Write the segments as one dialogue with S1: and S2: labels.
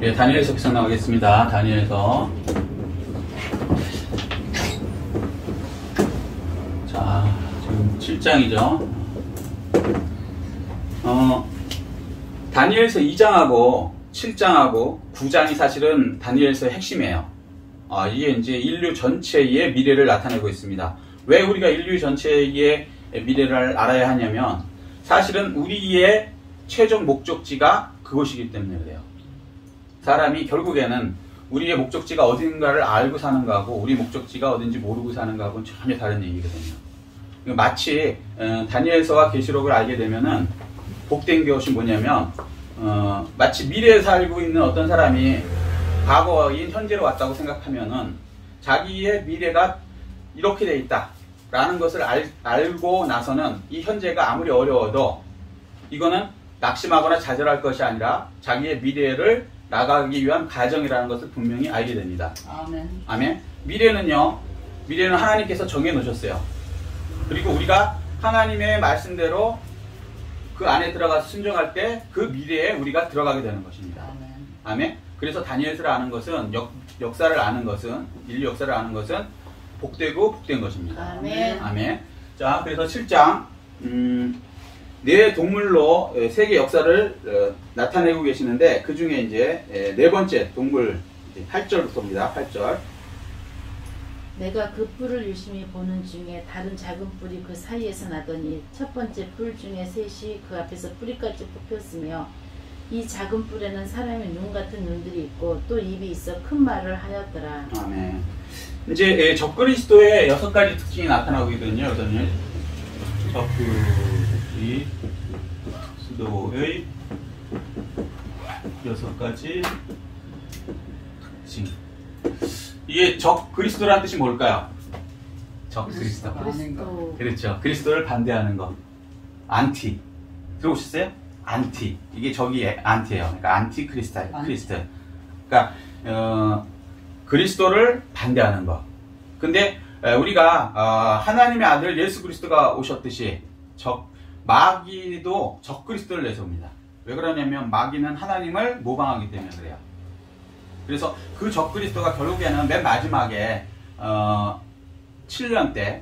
S1: 예, 다니엘서 기상 나가겠습니다. 다니엘서. 자, 지금 7장이죠. 다니엘서 2장하고 7장하고 9장이 사실은 다니엘서의 핵심이에요. 이게 이제 인류 전체의 미래를 나타내고 있습니다. 왜 우리가 인류 전체의 미래를 알아야 하냐면, 사실은 우리의 최종 목적지가 그곳이기 때문에 그래요. 사람이 결국에는 우리의 목적지가 어딘가를 알고 사는 거하고 우리 목적지가 어딘지 모르고 사는 거하고는 전혀 다른 얘기거든요. 마치 다니엘서와 계시록을 알게 되면은 복된 것이 뭐냐면, 마치 미래에 살고 있는 어떤 사람이 과거인 현재로 왔다고 생각하면은 자기의 미래가 이렇게 돼 있다 라는 것을 알고 나서는 이 현재가 아무리 어려워도 이거는 낙심하거나 좌절할 것이 아니라 자기의 미래를 나가기 위한 과정이라는 것을 분명히 알게 됩니다.
S2: 아멘.
S1: 아멘. 미래는 하나님께서 정해 놓으셨어요. 그리고 우리가 하나님의 말씀대로 그 안에 들어가서 순종할 때 그 미래에 우리가 들어가게 되는 것입니다.
S2: 아멘.
S1: 아멘. 그래서 다니엘서를 아는 것은 역사를 아는 것은, 인류 역사를 아는 것은 복되고 복된 것입니다.
S2: 아멘.
S1: 아멘. 자, 그래서 7장 네 동물로 세계 역사를 나타내고 계시는데, 그 중에 이제 네 번째 동물 8절부터입니다. 8절.
S2: 내가 그 뿔을 유심히 보는 중에 다른 작은 뿔이 그 사이에서 나더니 첫 번째 뿔 중에 셋이 그 앞에서 뿌리까지 뽑혔으며, 이 작은 뿔에는 사람의 눈 같은 눈들이 있고 또 입이 있어 큰 말을 하였더라.
S1: 아멘. 이제 적그리스도의 6가지 특징이 나타나고 있거든요. 여기서는 적그리스도의 6가지 특징. 이게 적그리스도라는 뜻이 뭘까요? 적그리스도.
S2: 그리스도.
S1: 그렇죠. 그리스도를 반대하는 것. 안티. 들어보셨어요? 안티. 이게 저기에 안티예요. 그러니까 안티크리스트. 그러니까 그리스도를 반대하는 것. 근데 우리가 하나님의 아들 예수 그리스도가 오셨듯이 마귀도 적그리스도를 내세웁니다. 왜 그러냐면 마귀는 하나님을 모방하기 때문에 그래요. 그래서 그 적그리스도가 결국에는 맨 마지막에 7년 때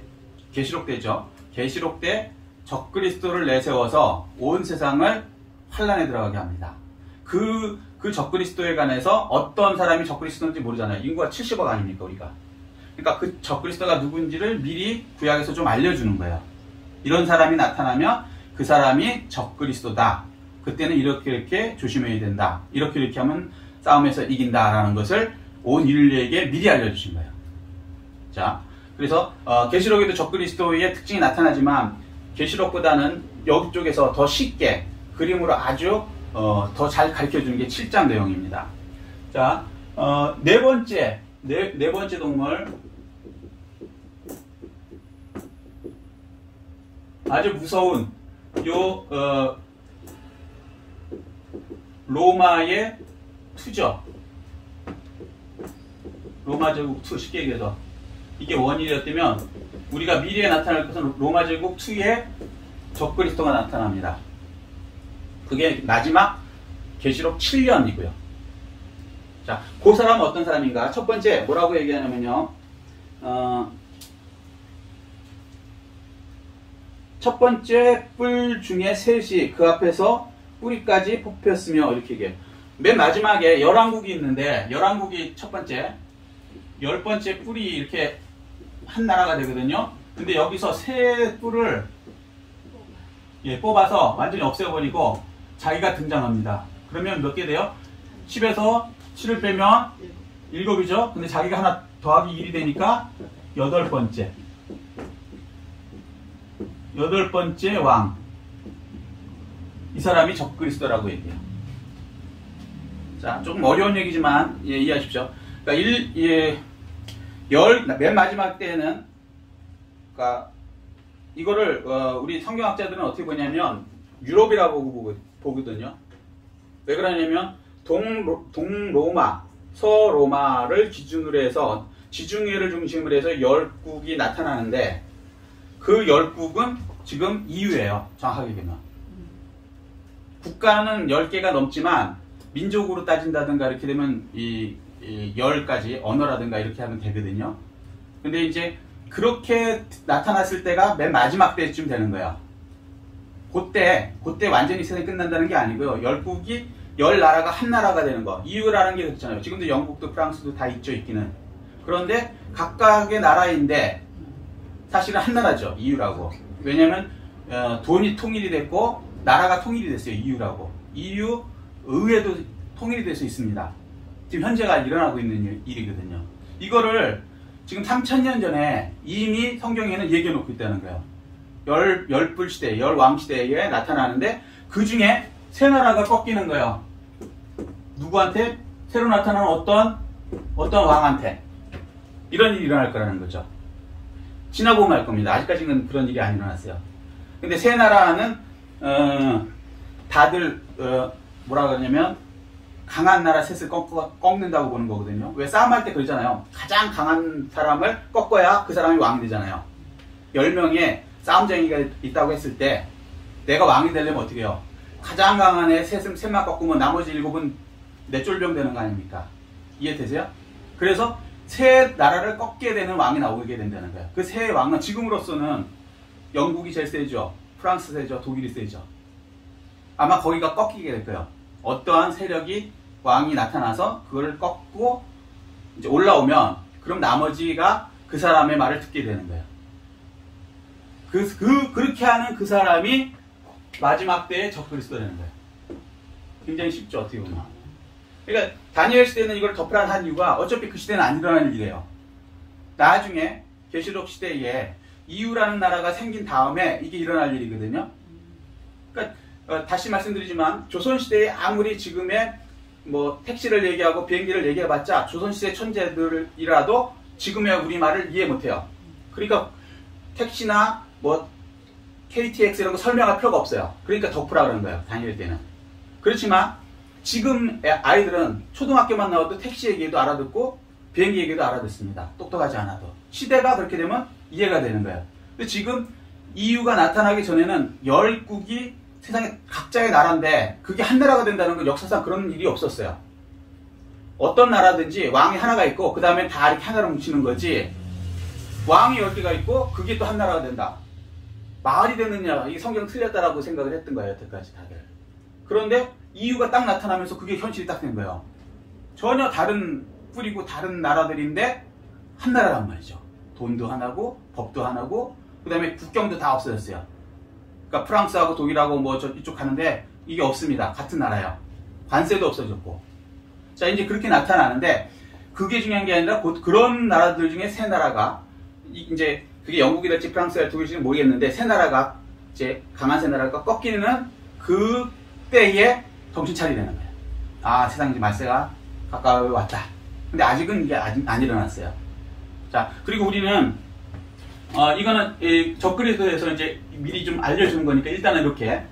S1: 계시록 때죠. 계시록 때 적그리스도를 내세워서 온 세상을 환란에 들어가게 합니다. 그 적그리스도에 관해서 어떤 사람이 적그리스도인지 모르잖아요. 인구가 70억 아닙니까, 우리가? 그러니까 그 적그리스도가 누군지를 미리 구약에서 좀 알려주는 거예요. 이런 사람이 나타나면 그 사람이 적그리스도다. 그때는 이렇게 조심해야 된다. 이렇게 하면 싸움에서 이긴다라는 것을 온 인류에게 미리 알려주신 거예요. 자, 그래서 계시록에도 적그리스도의 특징이 나타나지만 계시록보다는 여기 쪽에서 더 쉽게 그림으로 아주 더 잘 가르쳐주는 게 7장 내용입니다. 자, 네 번째 동물. 아주 무서운 로마의 투죠. 로마 제국 투, 쉽게 얘기해서 이게 원인이었다면 우리가 미래에 나타날 것은 로마 제국 투의 적그리스도가 나타납니다. 그게 마지막 계시록 7년이고요. 자, 그 사람은 어떤 사람인가? 첫 번째 뭐라고 얘기하냐면요. 첫 번째 뿔 중에 셋이 그 앞에서 뿌리까지 뽑혔으며, 이렇게 얘기해요. 맨 마지막에 열왕국이 있는데, 열왕국이 첫 번째, 10번째 뿔이 이렇게 한 나라가 되거든요. 근데 여기서 세 뿔을 뽑아서 완전히 없애버리고 자기가 등장합니다. 그러면 몇 개 돼요? 10에서 7을 빼면 7이죠. 근데 자기가 하나 더하기 1이 되니까 8번째. 8번째 왕. 이 사람이 적그리스도라고 얘기해요. 자, 조금 어려운 얘기지만 이해하십시오. 그러니까 맨 마지막 때에는, 그러니까 이거를 우리 성경학자들은 어떻게 보냐면 유럽이라고 보거든요. 왜 그러냐면 동로마, 서로마를 기준으로 해서 지중해를 중심으로 해서 열국이 나타나는데, 그 열국은 지금 EU예요. 정확하게 보면 국가는 10개가 넘지만 민족으로 따진다든가 이렇게 되면 이 열까지 언어라든가 이렇게 하면 되거든요. 근데 이제 그렇게 나타났을 때가 맨 마지막 때쯤 되는 거예요. 그때 완전히 세상이 끝난다는 게 아니고요. 열국이 열 나라가 한 나라가 되는 거. EU라는 게 그렇잖아요. 지금도 영국도 프랑스도 다 있죠, 있기는. 그런데 각각의 나라인데 사실은 한 나라죠, EU라고. 왜냐면 돈이 통일이 됐고 나라가 통일이 됐어요, EU라고. EU 의회도 통일이 될 수 있습니다. 지금 현재가 일어나고 있는 일이거든요. 이거를 지금 3000년 전에 이미 성경에는 얘기해 놓고 있다는 거예요. 열불 시대, 열왕 시대에 나타나는데 그 중에 세 나라가 꺾이는 거예요. 누구한테? 새로 나타나는 어떤 왕한테. 이런 일이 일어날 거라는 거죠. 지나보면 알 겁니다. 아직까지는 그런 일이 안 일어났어요. 근데 세 나라는 다들 뭐라 그러냐면 강한 나라 셋을 꺾는다고 보는 거거든요. 왜 싸움할 때 그러잖아요. 가장 강한 사람을 꺾어야 그 사람이 왕이 되잖아요. 10명의 싸움쟁이가 있다고 했을 때 내가 왕이 되려면 어떻게 해요? 가장 강한 애 셋만 꺾으면 나머지 7은 내쫄병 되는 거 아닙니까? 이해되세요? 그래서 세 나라를 꺾게 되는 왕이 나오게 된다는 거예요. 그 세 왕은 지금으로서는 영국이 제일 세죠. 프랑스 세죠. 독일이 세죠. 아마 거기가 꺾이게 될 거예요. 어떠한 세력이 왕이 나타나서 그걸 꺾고 이제 올라오면 그럼 나머지가 그 사람의 말을 듣게 되는 거예요. 그렇게 하는 그 사람이 마지막 때의 적그리스도 되는 거예요. 굉장히 쉽죠, 어떻게 보면. 그러니까 다니엘 시대는 이걸 덮으라 한 이유가 어차피 그 시대는 안 일어나는 일이에요. 나중에 계시록 시대에 EU라는 나라가 생긴 다음에 이게 일어날 일이거든요. 그러니까 다시 말씀드리지만 조선시대에 아무리 지금의 뭐 택시를 얘기하고 비행기를 얘기해봤자 조선시대 천재들이라도 지금의 우리말을 이해 못해요. 그러니까 택시나 뭐 KTX 이런 거 설명할 필요가 없어요. 그러니까 덮으라 그러는 거예요, 다니엘 때는. 그렇지만 지금 아이들은 초등학교만 나와도 택시 얘기도 알아듣고 비행기 얘기도 알아듣습니다. 똑똑하지 않아도. 시대가 그렇게 되면 이해가 되는 거예요. 근데 지금 EU가 나타나기 전에는 열국이 세상에 각자의 나라인데 그게 한 나라가 된다는 건 역사상 그런 일이 없었어요. 어떤 나라든지 왕이 하나가 있고 그 다음에 다 이렇게 하나로 뭉치는 거지, 왕이 10개가 있고 그게 또 한 나라가 된다. 말이 되느냐, 이 성경 틀렸다라고 생각을 했던 거예요, 여태까지 다들. 그런데 EU가 딱 나타나면서 그게 현실이 딱 된 거예요. 전혀 다른 뿌리고 다른 나라들인데 한 나라란 말이죠. 돈도 하나고 법도 하나고 그 다음에 국경도 다 없어졌어요. 그러니까 프랑스하고 독일하고 뭐 이쪽 가는데 이게 없습니다. 같은 나라예요. 관세도 없어졌고. 자, 이제 그렇게 나타나는데 그게 중요한 게 아니라 곧 그런 나라들 중에 세 나라가 이제 그게 영국이 될지 프랑스가 독일일지 모르겠는데 세 나라가 이제 강한 세 나라가 꺾이는 그 때에 정신 차리게 되는 거예요. 아, 세상 이제 말세가 가까이 왔다. 근데 아직은 이게 아직 안 일어났어요. 자, 그리고 우리는 이거는 적그리스도에서 이제 미리 좀 알려주는 거니까 일단은 이렇게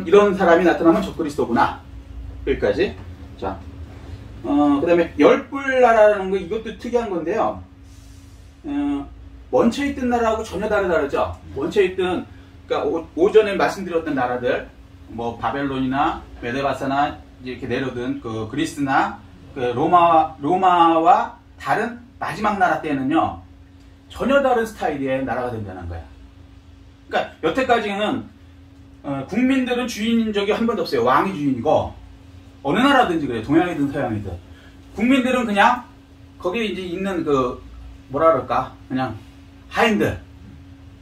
S1: 이런 사람이 나타나면 적그리스도구나. 여기까지. 자, 그 다음에 열불나라라는 거 이것도 특이한 건데요. 멈춰있던 나라하고 전혀 다르죠. 멈춰있던, 그러니까 오전에 말씀드렸던 나라들, 뭐 바벨론이나 메데바사나 이렇게 내려든 그 그리스나 그 로마와 다른 마지막 나라 때는요 전혀 다른 스타일의 나라가 된다는 거야. 그러니까 여태까지는 국민들은 주인인 적이 한 번도 없어요. 왕이 주인이고 어느 나라든지 그래요. 동양이든 서양이든 국민들은 그냥 거기에 이제 있는 그 뭐라 그럴까 그냥 하인들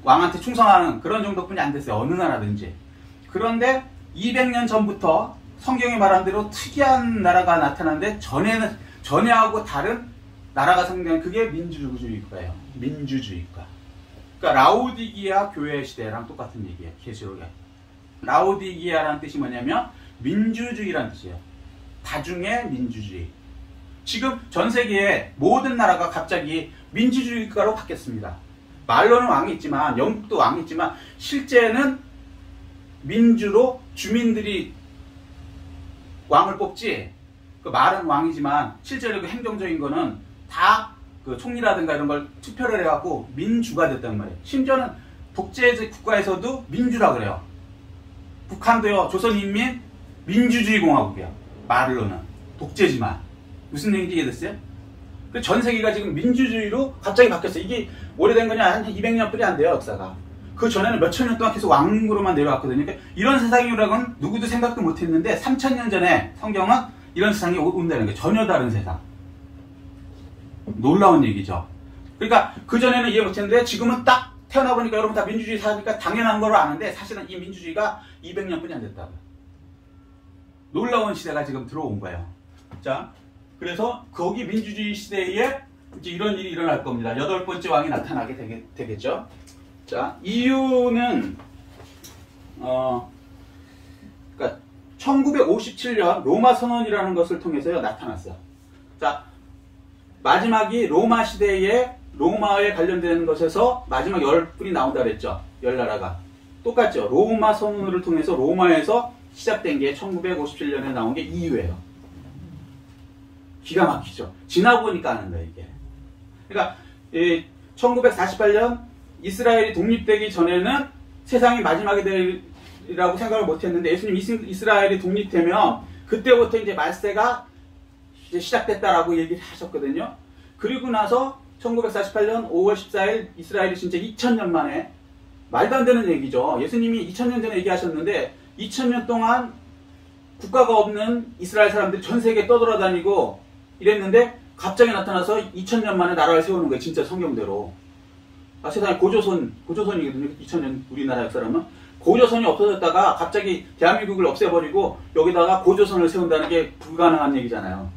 S1: 왕한테 충성하는 그런 정도뿐이 안 됐어요. 어느 나라든지. 그런데 200년 전부터 성경이 말한 대로 특이한 나라가 나타났는데 전에하고 다른 나라가 생긴 그게 민주주의국가예요. 민주주의국가. 그러니까 라오디기아 교회 시대랑 똑같은 얘기예요. 계시록에. 라오디기아라는 뜻이 뭐냐면 민주주의라는 뜻이에요. 다중의 민주주의. 지금 전 세계의 모든 나라가 갑자기 민주주의 국가로 바뀌었습니다. 말로는 왕이 있지만 영국도 왕이 있지만 실제는 민주로 주민들이 왕을 뽑지, 그 말은 왕이지만 실제로 그 행정적인 거는 다 그 총리라든가 이런 걸 투표를 해갖고 민주가 됐단 말이에요. 심지어는 독재 국가에서도 민주라 그래요. 북한도요, 조선인민 민주주의 공화국이야. 말로는 독재지만 무슨 얘기인지 이해됐어요? 전 세계가 지금 민주주의로 갑자기 바뀌었어요. 이게 오래된 거냐? 한 200년뿐이 안 돼요, 역사가. 그 전에는 몇천 년 동안 계속 왕으로만 내려왔거든요. 그러니까 이런 세상이라고는 누구도 생각도 못 했는데 3000년 전에 성경은 이런 세상이 온다는 거예요. 전혀 다른 세상. 놀라운 얘기죠. 그러니까 그전에는 이해 못 했는데 지금은 딱 태어나보니까 여러분 다 민주주의 사니까 당연한 걸로 아는데 사실은 이 민주주의가 200년뿐이 안 됐다고요. 놀라운 시대가 지금 들어온 거예요. 자, 그래서 거기 민주주의 시대에 이제 이런 일이 일어날 겁니다. 8번째 왕이 나타나게 되겠죠. 자, 이유는 그러니까 1957년 로마 선언이라는 것을 통해서요 나타났어요. 자, 마지막이 로마 시대에 로마에 관련되는 것에서 마지막 10분이 나온다 그랬죠. 10나라가. 똑같죠. 로마 선언을 통해서 로마에서 시작된 게 1957년에 나온 게 EU예요. 기가 막히죠. 지나보니까 아는 거예요, 이게. 그러니까 1948년 이스라엘이 독립되기 전에는 세상이 마지막이 되리라고 생각을 못했는데 예수님 이스라엘이 독립되면 그때부터 이제 말세가 이제 시작됐다라고 얘기를 하셨거든요. 그리고 나서 1948년 5월 14일 이스라엘이 진짜 2000년 만에 말도 안 되는 얘기죠. 예수님이 2000년 전에 얘기하셨는데 2000년 동안 국가가 없는 이스라엘 사람들이 전 세계에 떠돌아다니고 이랬는데 갑자기 나타나서 2000년 만에 나라를 세우는 거예요. 진짜 성경대로. 아, 세상에 고조선이거든요. 2000년 우리나라 역사라면. 고조선이 없어졌다가 갑자기 대한민국을 없애버리고 여기다가 고조선을 세운다는 게 불가능한 얘기잖아요.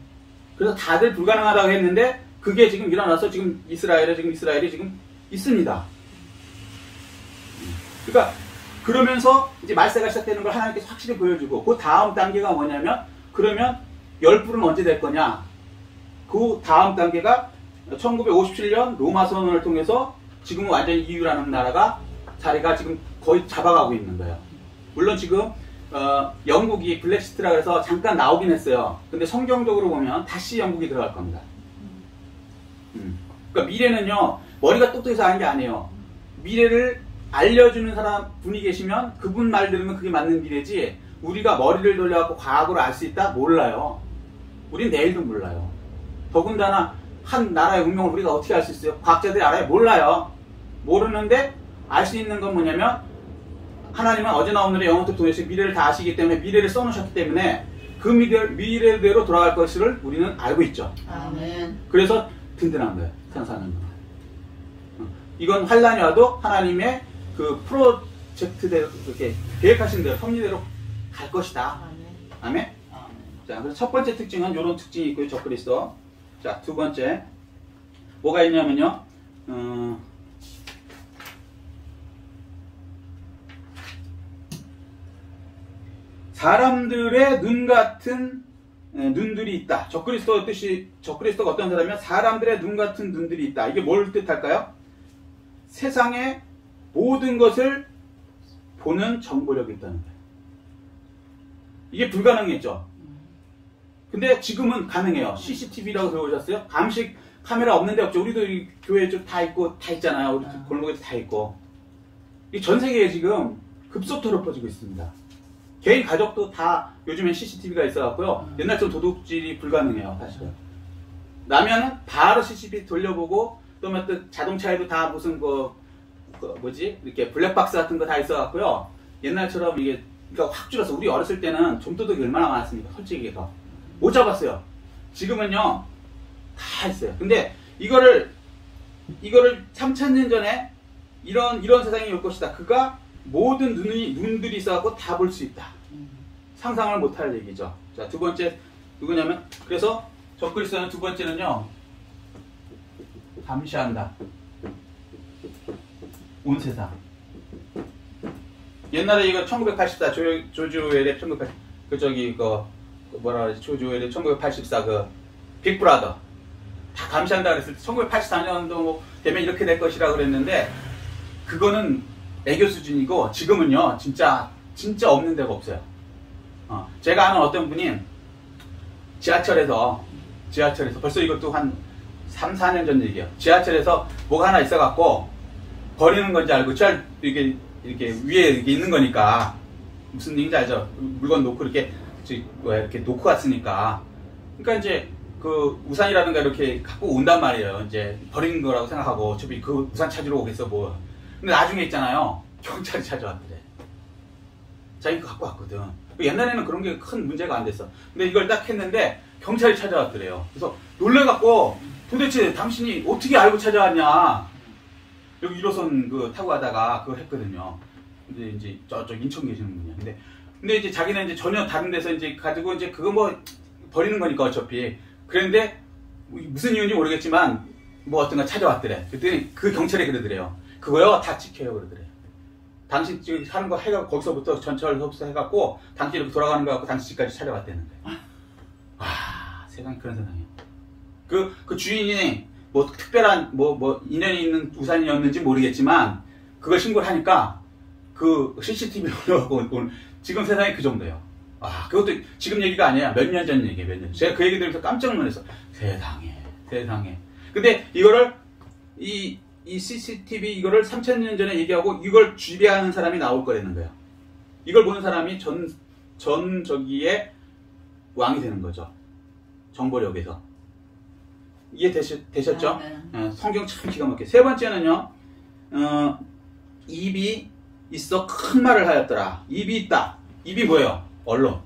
S1: 그래서 다들 불가능하다고 했는데 그게 지금 일어나서 지금 이스라엘이 지금 있습니다. 그러니까 그러면서 이제 말세가 시작되는 걸 하나님께서 확실히 보여주고 그 다음 단계가 뭐냐면 그러면 열불은 언제 될 거냐? 그 다음 단계가 1957년 로마 선언을 통해서 지금은 완전히 EU라는 나라가 자리가 지금 거의 잡아가고 있는 거예요. 물론 지금 영국이 블랙시트라 그래서 잠깐 나오긴 했어요. 근데 성경적으로 보면 다시 영국이 들어갈 겁니다. 그러니까 미래는요 머리가 똑똑해서 하는 게 아니에요. 미래를 알려주는 사람 분이 계시면 그분 말 들으면 그게 맞는 미래지 우리가 머리를 돌려갖고 과거를 알 수 있다? 몰라요. 우린 내일도 몰라요. 더군다나 한 나라의 운명을 우리가 어떻게 알 수 있어요? 과학자들이 알아요? 몰라요. 모르는데 알 수 있는 건 뭐냐면 하나님은 어제나 오늘의 영원토록 동일하신 미래를 다 아시기 때문에 미래를 써놓으셨기 때문에 그 미래대로 돌아갈 것을 우리는 알고 있죠.
S2: 아멘.
S1: 그래서 든든한 거예요. 생사는 거. 이건 환란이 와도 하나님의 그 프로젝트대로 이렇게 계획하신 대로 섭리대로 갈 것이다. 아멘. 자, 그래서 첫 번째 특징은 이런 특징이 있고요. 적그리스도. 자, 두 번째 뭐가 있냐면요. 사람들의 눈 같은 눈들이 있다. 적그리스도가 어떤 사람이면 사람들의 눈 같은 눈들이 있다. 이게 뭘 뜻할까요? 세상의 모든 것을 보는 정보력이 있다는 거예요. 이게 불가능했죠. 근데 지금은 가능해요. CCTV라고 들어보셨어요? 감식 카메라 없는데 없죠. 우리도 이 교회에 좀 다 있고 다 있잖아요. 우리 골목에도 다 있고. 이 전 세계에 지금 급속도로 퍼지고 있습니다. 개인 가족도 다 요즘엔 CCTV가 있어갖고요. 옛날처럼 도둑질이 불가능해요. 사실은. 나면은 바로 CCTV 돌려보고 또 자동차에도 다 무슨 이렇게 블랙박스 같은 거 다 있어갖고요. 옛날처럼 이게 그러니까 확 줄어서 우리 어렸을 때는 좀도둑이 얼마나 많았습니까? 솔직히 해서 못 잡았어요. 지금은요 다 있어요. 근데 이거를 3000년 전에 이런 세상이 올 것이다. 그가 모든 눈들이 있어갖고 다 볼 수 있다. 상상을 못할 얘기죠. 자, 두 번째 누구냐면 그래서 적그리스도는 두 번째는요 감시한다. 온 세상. 옛날에 이거 1984 조지 오웰의 1984 조지 오웰의 1984 빅브라더 다 감시한다 그랬을 때 1984년도 되면 이렇게 될 것이라 그랬는데 그거는 애교 수준이고 지금은요 진짜 없는 데가 없어요. 제가 아는 어떤 분이 지하철에서 벌써 이것도 한 3, 4년 전 얘기예요. 지하철에서 뭐가 하나 있어갖고 버리는 건지 알고 이렇게 위에 이렇게 있는 거니까 무슨 얘기인지 알죠? 물건 놓고 이렇게 이렇게 놓고 갔으니까. 그러니까 이제 그 우산이라든가 이렇게 갖고 온단 말이에요. 이제 버린 거라고 생각하고 어차피 그 우산 찾으러 오겠어 뭐. 근데 나중에 있잖아요. 경찰이 찾아왔대. 자기 거 갖고 왔거든. 옛날에는 그런 게 큰 문제가 안 됐어. 근데 이걸 딱 했는데 경찰이 찾아왔더래요. 그래서 놀래갖고 도대체 당신이 어떻게 알고 찾아왔냐. 여기 1호선 그 타고 가다가 그거 했거든요. 근데 이제 저쪽 인천 계시는 분이야. 근데 이제 자기는 이제 전혀 다른 데서 이제 가지고 이제 그거 뭐 버리는 거니까 어차피. 그랬는데 무슨 이유인지 모르겠지만 뭐 어떤가 찾아왔더래. 그랬더니 그 경찰이 그러더래요. 그거요 다 지켜요 그러더래. 당신 지금 하는 거 해갖고 거기서부터 전철 흡수해갖고 당신 이렇게 돌아가는 거 갖고 당신 집까지 찾아왔다는 거야. 아 세상에 그런 세상이야. 그 주인이 뭐 특별한 뭐 인연이 있는 우산이었는지 모르겠지만 그걸 신고를 하니까 그 CCTV를 올려갖고 지금 세상이 그 정도예요. 아 그것도 지금 얘기가 아니야. 몇 년 전 얘기예요. 몇 년. 제가 그 얘기 들으면서 깜짝 놀랐어. 세상에. 근데 이거를 이 CCTV 이거를 3000년 전에 얘기하고 이걸 지배하는 사람이 나올 거라는 거야. 이걸 보는 사람이 저기에 왕이 되는 거죠. 정보력에서. 이해 되셨죠? 네. 성경 참 기가 막혀. 세 번째는요. 입이 있어 큰 말을 하였더라. 입이 있다. 입이 뭐예요? 언론.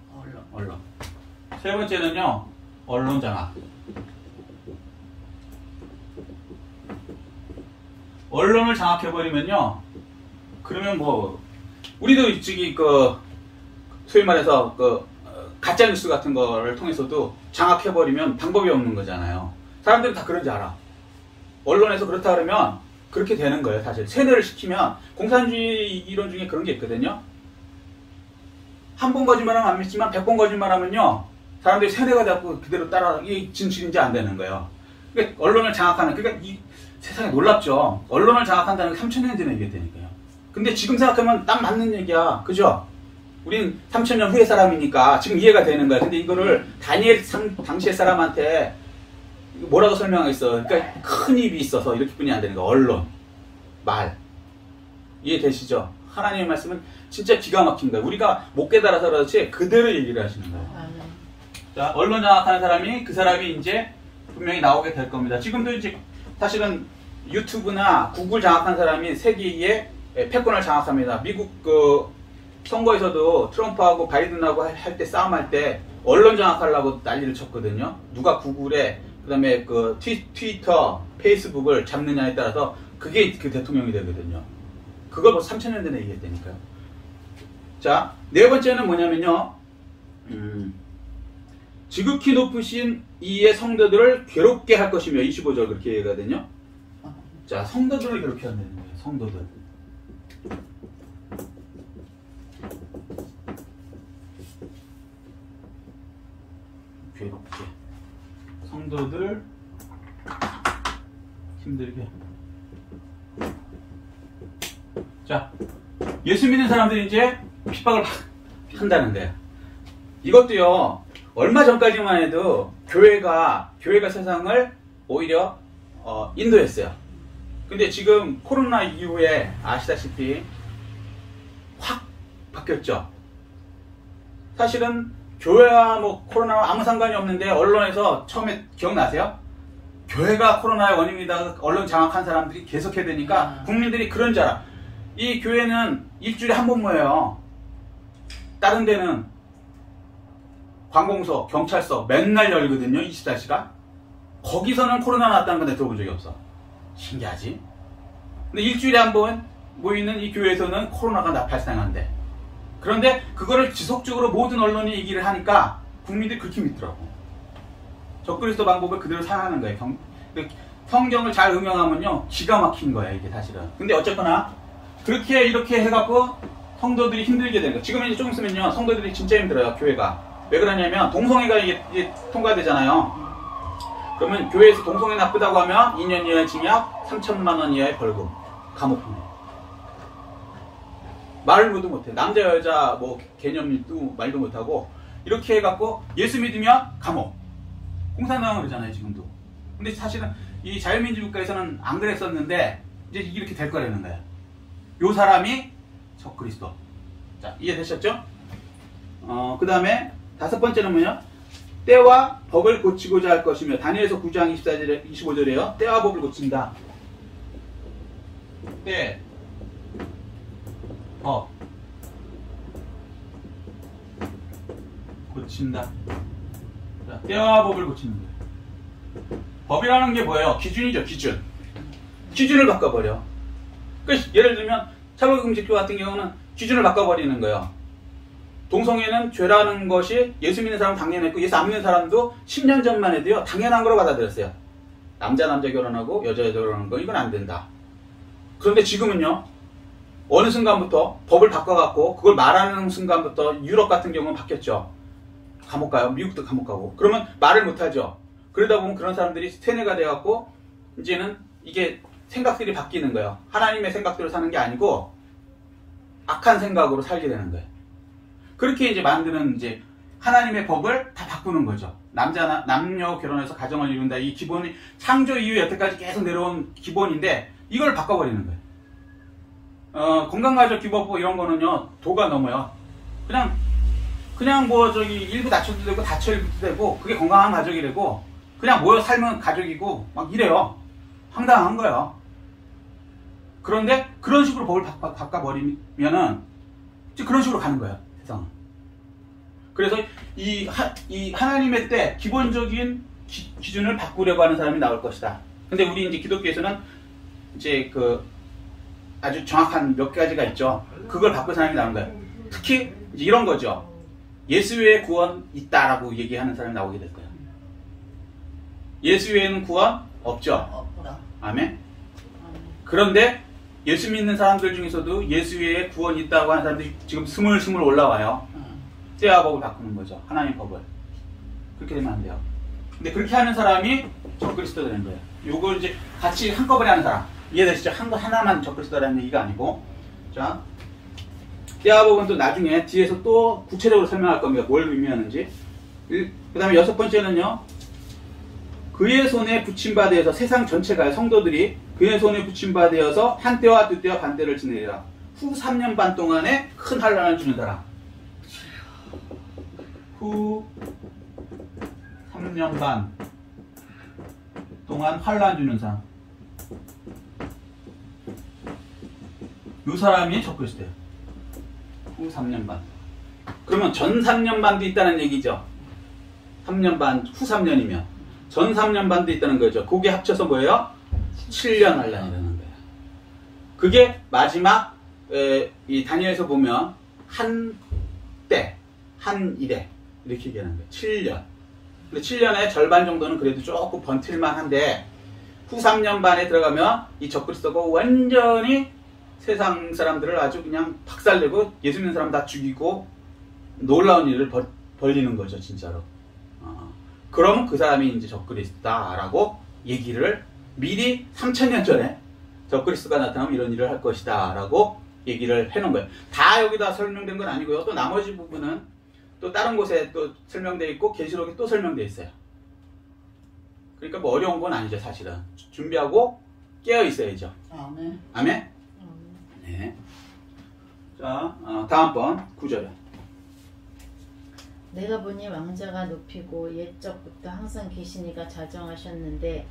S1: 세 번째는요. 언론 장악. 언론을 장악해버리면요. 그러면 뭐 우리도 저기 소위 말해서 가짜 뉴스 같은 거를 통해서도 장악해버리면 방법이 없는 거잖아요. 사람들은 다 그런지 알아. 언론에서 그렇다 그러면 그렇게 되는 거예요. 사실 세뇌를 시키면 공산주의 이론 중에 그런 게 있거든요. 한 번 거짓말하면 안 믿지만 100번 거짓말하면요. 사람들이 세뇌가 되고 그대로 따라 이게 진실인지 안 되는 거예요. 그러니까 언론을 장악하는 그러니까 이 세상에 놀랍죠. 언론을 장악한다는 게 3000년 전에 얘기했다니까요. 근데 지금 생각하면 딱 맞는 얘기야. 그죠? 우린 3000년 후의 사람이니까 지금 이해가 되는 거야. 근데 이거를 다니엘 당시의 사람한테 뭐라고 설명하겠어. 그러니까 큰 입이 있어서 이렇게 뿐이 안 되는 거야. 언론, 말. 이해되시죠? 하나님의 말씀은 진짜 기가 막힌 거야. 우리가 못 깨달아서 그렇지 그대로 얘기를 하시는 거야. 자, 언론 장악하는 사람이 그 사람이 이제 분명히 나오게 될 겁니다. 지금도 이제 사실은 유튜브나 구글 장악한 사람이 세계의 패권을 장악합니다. 미국 선거에서도 트럼프하고 바이든하고 할 때 싸움할 때 언론 장악하려고 난리를 쳤거든요. 누가 구글에 그다음에 트위터, 페이스북을 잡느냐에 따라서 그게 그 대통령이 되거든요. 그걸 벌써 3000년 전에 얘기했다니까요. 자, 네 번째는 뭐냐면요. 지극히 높으신 이의 성도들을 괴롭게 할 것이며 25절 그렇게 얘기하거든요. 자, 성도들을 괴롭게 한다는 거예요. 성도들. 괴롭게. 성도들 힘들게. 자, 예수 믿는 사람들이 이제 핍박을 한다는데 이것도요. 얼마 전까지만 해도 교회가 세상을 오히려 인도했어요. 근데 지금 코로나 이후에 아시다시피 확 바뀌었죠. 사실은 교회와 뭐 코로나와 아무 상관이 없는데 언론에서 처음에 기억나세요? 교회가 코로나의 원인이다 언론 장악한 사람들이 계속해야 되니까 국민들이 그런 줄 알아. 이 교회는 일주일에 한 번 모여요. 다른 데는 관공서, 경찰서 맨날 열거든요. 24시간. 거기서는 코로나 났다는 건 내가 들어본 적이 없어. 신기하지? 근데 일주일에 한 번 모이는 이 교회에서는 코로나가 발생한대. 그런데 그거를 지속적으로 모든 언론이 얘기를 하니까 국민들이 그렇게 믿더라고. 적그리스도 방법을 그대로 사용하는 거예요. 성경을 잘 응용하면요. 기가 막힌 거예요. 이게 사실은. 근데 어쨌거나 그렇게 이렇게 해갖고 성도들이 힘들게 되는 거예요. 지금 이제 조금 있으면요. 성도들이 진짜 힘들어요. 교회가. 왜 그러냐면 동성애가 이게 통과되잖아요. 그러면 교회에서 동성애 나쁘다고 하면 2년 이하의 징역, 3천만 원 이하의 벌금, 감옥 보내. 말도 못해. 남자 여자 뭐 개념도 말도 못하고 이렇게 해갖고 예수 믿으면 감옥. 공산당은 그러잖아요 지금도. 근데 사실은 이 자유민주국가에서는 안 그랬었는데 이제 이렇게 될 거라는 거야. 요 사람이 적그리스도. 자, 이해되셨죠? 그 다음에 다섯 번째는 뭐냐? 때와 법을 고치고자 할 것이며 다니엘서 9장 24절에 25절에요. 때와 법을 고친다. 때, 법, 고친다. 자, 때와 법을 고치는 거예요. 법이라는 게 뭐예요? 기준이죠, 기준. 기준을 바꿔버려. 그러니까 예를 들면 차별금지교 같은 경우는 기준을 바꿔버리는 거예요. 동성애는 죄라는 것이 예수 믿는 사람은 당연했고 예수 안 믿는 사람도 10년 전만 해도요 당연한 거로 받아들였어요. 남자 결혼하고 여자 결혼하는 거 이건 안 된다. 그런데 지금은요 어느 순간부터 법을 바꿔갖고 그걸 말하는 순간부터 유럽 같은 경우는 바뀌었죠. 감옥 가요. 미국도 감옥 가고. 그러면 말을 못하죠. 그러다 보면 그런 사람들이 세뇌가 돼갖고 이제는 이게 생각들이 바뀌는 거예요. 하나님의 생각대로 사는 게 아니고 악한 생각으로 살게 되는 거예요. 그렇게 이제 만드는 이제 하나님의 법을 다 바꾸는 거죠. 남녀 결혼해서 가정을 이룬다. 이 기본이 창조 이후 여태까지 계속 내려온 기본인데 이걸 바꿔버리는 거예요. 건강가족기본법 이런 거는요 도가 넘어요. 그냥 뭐 저기 일부 낮춰도 되고 다쳐도 되고 그게 건강한 가족이 되고 그냥 모여 살면 가족이고 막 이래요. 황당한 거예요. 그런데 그런 식으로 법을 바꿔버리면은 이제 그런 식으로 가는 거예요. 세상은. 그래서 이 하나님의 때 기본적인 기준을 바꾸려고 하는 사람이 나올 것이다. 근데 우리 이제 기독교에서는 이제 그 아주 정확한 몇 가지가 있죠. 그걸 바꿀 사람이 나오는 거예요. 특히 이제 이런 거죠. 예수 외에 구원 있다라고 얘기하는 사람이 나오게 될 거예요. 예수 외에는 구원 없죠. 아멘. 그런데 예수 믿는 사람들 중에서도 예수 외에 구원이 있다고 하는 사람들이 지금 스물스물 올라와요. 때와 법을 바꾸는 거죠. 하나님의 법을. 그렇게 되면 안 돼요. 근데 그렇게 하는 사람이 적그리스도 되는 거예요. 요걸 이제 같이 한꺼번에 하는 사람. 이해되시죠? 하나만 적그리스도라는 얘기가 아니고. 자, 때와 법은 또 나중에 뒤에서 또 구체적으로 설명할 겁니다. 뭘 의미하는지. 그 다음에 여섯 번째는요. 그의 손에 붙임바 되어서 세상 전체가 성도들이 그의 손에 붙임바 되어서 한때와 두때와 반때를 지내리라. 후 3년 반 동안에 큰 환란을 주는 사람. 후 3년 반 동안 환란 주는 사람. 이 사람이 적그리스도예요. 후 3년 반. 그러면 전 3년 반도 있다는 얘기죠. 3년 반, 후 3년이면 전 3년 반도 있다는 거죠. 그게 합쳐서 뭐예요? 7년 환란이라는 거예요. 그게 마지막 이 다니엘에서 보면 한 때, 한 일에 이렇게 얘기하는 거예요. 7년. 근데 7년의 절반 정도는 그래도 조금 버틸만 한데 후 3년 반에 들어가면 이 적그리스도가 완전히 세상 사람들을 아주 그냥 박살내고 예수 믿는 사람 다 죽이고 놀라운 일을 벌리는 거죠, 진짜로. 그러면 그 사람이 이제 적그리스도다라고 얘기를 미리 3000년 전에 적그리스도가 나타나면 이런 일을 할 것이다 라고 얘기를 해놓은 거예요. 다 여기다 설명된 건 아니고요. 또 나머지 부분은 또 다른 곳에 또 설명되어 있고 계시록에 또 설명되어 있어요. 그러니까 뭐 어려운 건 아니죠, 사실은. 준비하고 깨어 있어야죠.
S3: 아멘.
S1: 아멘? 네. 자, 다음번 9절에.
S2: 내가 보니 왕자가 높이고 옛적부터 항상 계시니가 자정하셨는데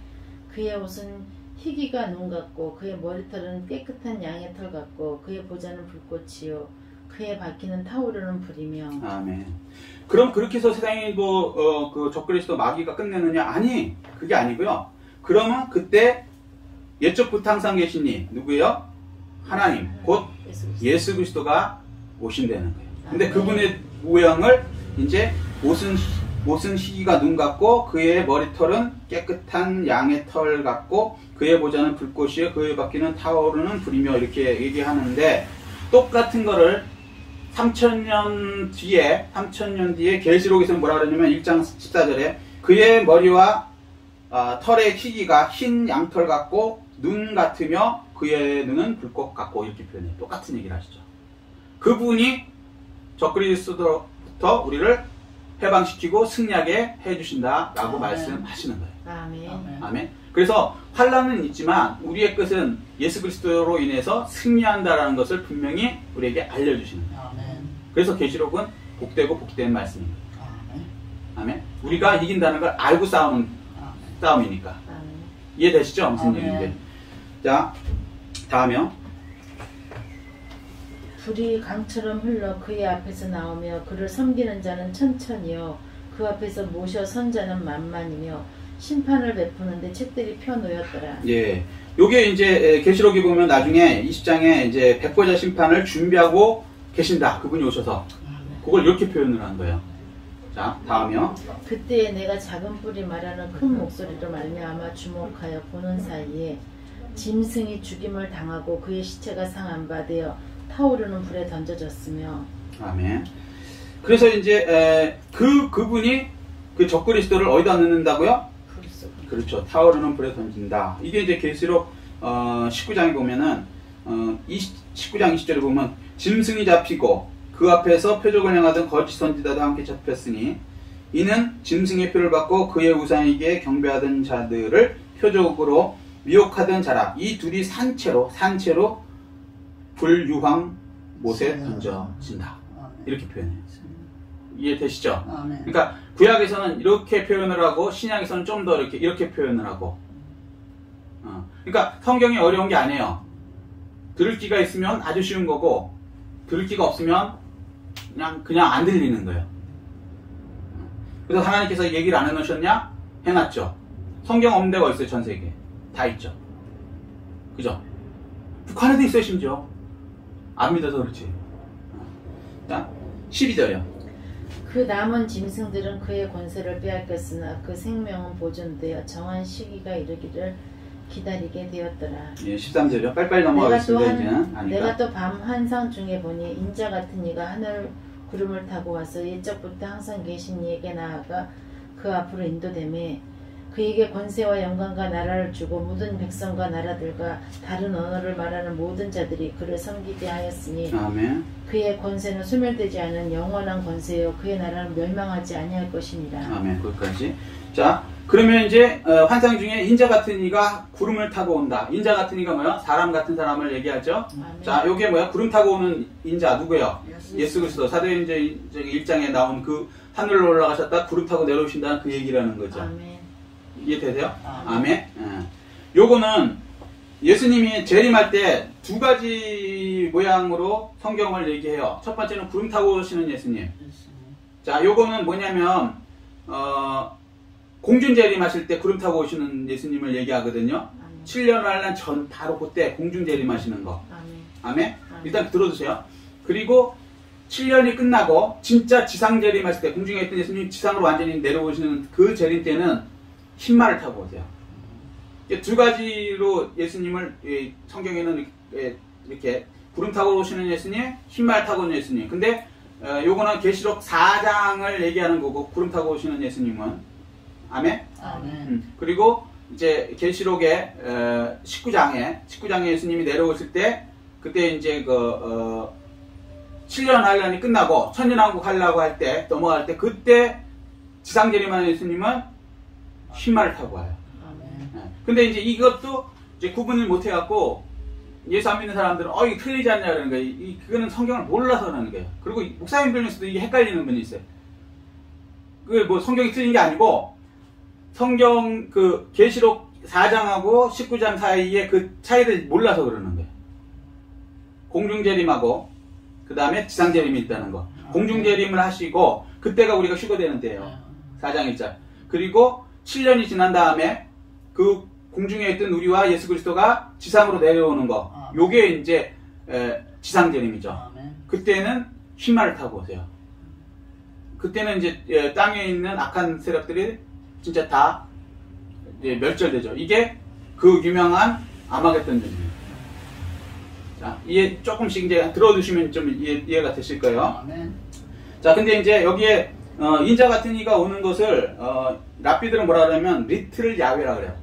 S2: 그의 옷은 희기가 눈 같고 그의 머리털은 깨끗한 양의 털 같고 그의 보좌는 불꽃이요 그의 바퀴는 타오르는 불이며.
S1: 아멘. 그럼 그렇게 해서 세상이 그 적그리스도 마귀가 끝내느냐? 아니, 그게 아니고요. 그러면 그때 옛적부터 항상 계시니 누구예요? 하나님, 곧 예수 그리스도가 오신다는 거예요. 근데 그분의 모양을 이제 옷은 희기가 눈 같고 그의 머리털은 깨끗한 양의 털 같고 그의 보좌는 불꽃이요 그의 바퀴는 타오르는 불이며 이렇게 얘기하는데 똑같은 거를 3000년 뒤에 계시록에서는 뭐라 그러냐면 1장 14절에 그의 머리와 털의 희기가 흰 양털 같고 눈 같으며 그의 눈은 불꽃 같고 이렇게 표현해요. 똑같은 얘기를 하시죠. 그분이 적그리스도부터 우리를 해방시키고 승리하게 해주신다라고 말씀하시는 거예요.
S2: 아멘.
S1: 아멘. 그래서 환란은 있지만 우리의 끝은 예수 그리스도로 인해서 승리한다라는 것을 분명히 우리에게 알려주시는 거예요.
S3: 아멘.
S1: 그래서 계시록은 복되고 복된 말씀입니다. 우리가 이긴다는 걸 알고 싸우는 싸움이니까. 이해되시죠? 무슨 얘기인지. 자, 다음이요.
S2: 불이 강처럼 흘러 그의 앞에서 나오며 그를 섬기는 자는 천천히요 그 앞에서 모셔 선 자는 만만이며 심판을 베푸는데 책들이 펴놓였더라.
S1: 예. 요게 이제 계시록에 보면 나중에 20장에 이제 백보자 심판을 준비하고 계신다. 그분이 오셔서 그걸 이렇게 표현을 한 거예요. 자, 다음이요.
S2: 그때에 내가 작은 뿔이 말하는 큰 목소리로 말미암아 주목하여 보는 사이에 짐승이 죽임을 당하고 그의 시체가 상한 바 되어 타오르는 불에 던져졌으며.
S1: 아멘. 그래서 이제 그분이 그 적그리스도를 어디다 넣는다고요?
S2: 불 속.
S1: 그렇죠. 타오르는 불에 던진다. 이게 이제 계시록 19장에 보면은 19장 20절에 보면 짐승이 잡히고 그 앞에서 표적을 행하던 거짓 선지자도 함께 잡혔으니 이는 짐승의 표를 받고 그의 우상에게 경배하던 자들을 표적으로 미혹하던 자라. 이 둘이 산채로 불유황 못에 던져진다. 이렇게 표현해요. 이해되시죠? 그러니까 구약에서는 이렇게 표현을 하고 신약에서는 좀 더 이렇게 표현을 하고. 그러니까 성경이 어려운 게 아니에요. 들을 기가 있으면 아주 쉬운 거고 들을 기가 없으면 그냥 안 들리는 거예요. 그래서 하나님께서 얘기를 안 해놓으셨냐? 해놨죠. 성경 없는 데가 있어요. 전 세계에. 다 있죠. 그죠? 북한에도 있어요. 심지어. 안 믿어서 그렇지. 자, 12절이요.
S2: 그 남은 짐승들은 그의 권세를 빼앗겼으나 그 생명은 보존되어 정한 시기가 이르기를 기다리게 되었더라. 예,
S1: 13절이요. 빨리빨리 넘어가겠습니다. 이제는.
S2: 내가 또 밤 환상 중에 보니 인자 같은 이가 하늘 구름을 타고 와서 옛적부터 항상 계신 이에게 나아가 그 앞으로 인도되매 그에게 권세와 영광과 나라를 주고 모든 백성과 나라들과 다른 언어를 말하는 모든 자들이 그를 섬기게 하였으니
S1: 아멘.
S2: 그의 권세는 소멸되지 않은 영원한 권세요 그의 나라는 멸망하지 아니할 것이니라.
S1: 아멘. 거기까지. 자, 그러면 이제 환상 중에 인자 같은 이가 구름을 타고 온다. 인자 같은 이가 뭐야? 사람 같은 사람을 얘기하죠.
S2: 아멘.
S1: 자, 요게 뭐야? 구름 타고 오는 인자 누구예요? 예수 그리스도. 사도행전 1장에 나온 그 하늘로 올라가셨다 구름 타고 내려오신다는 그 얘기라는 거죠.
S2: 아멘.
S1: 이해되세요? 아멘. 요거는 예수님이 재림할 때 두 가지 모양으로 성경을 얘기해요. 첫 번째는 구름 타고 오시는 예수님. 자, 요거는 뭐냐면 공중 재림하실 때 구름 타고 오시는 예수님을 얘기하거든요. 7년 환란 전 바로 그때 공중 재림하시는 거. 아멘. 일단 들어주세요. 그리고 7년이 끝나고 진짜 지상 재림하실 때 공중에 있던 예수님이 지상으로 완전히 내려오시는 그 재림 때는 흰말을 타고 오세요. 두 가지로 예수님을 성경에는 이렇게 구름 타고 오시는 예수님, 흰말 타고 오는 예수님. 근데 요거는 계시록 4장을 얘기하는 거고 구름 타고 오시는 예수님은 아멘. 그리고 이제 계시록의 19장에 예수님이 내려오실 때 그때 이제 7년 환란이 끝나고 천년왕국 하려고 할 때 넘어갈 때 그때 지상 재림하는 예수님은 흰말을 타고 와요. 근데 이제 이것도 이제 구분을 못 해갖고 예수 안 믿는 사람들은 이게 틀리지 않냐 그러는 거예요. 그거는 성경을 몰라서 그러는 거예요. 그리고 목사님들 중에서도 이게 헷갈리는 분이 있어요. 그게 뭐 성경이 틀린 게 아니고 성경 그 계시록 4장하고 19장 사이에 그 차이를 몰라서 그러는 거예요. 공중재림하고 그 다음에 지상재림이 있다는 거. 공중재림을 하시고 그때가 우리가 휴거되는 때예요. 4장 1절. 그리고 7년이 지난 다음에 그 공중에 있던 우리와 예수 그리스도가 지상으로 내려오는 거. 요게 이제 지상재림이죠. 그때는 흰말을 타고 오세요. 그때는 이제 땅에 있는 악한 세력들이 진짜 다 이제 멸절되죠. 이게 그 유명한 아마겟돈 전쟁. 자, 이해 조금씩 이제 들어두시면 좀 이해가 되실 거예요. 자, 근데 이제 여기에 인자 같은 이가 오는 것을 랍비들은 뭐라 그러냐면 리틀 야훼라 그래요.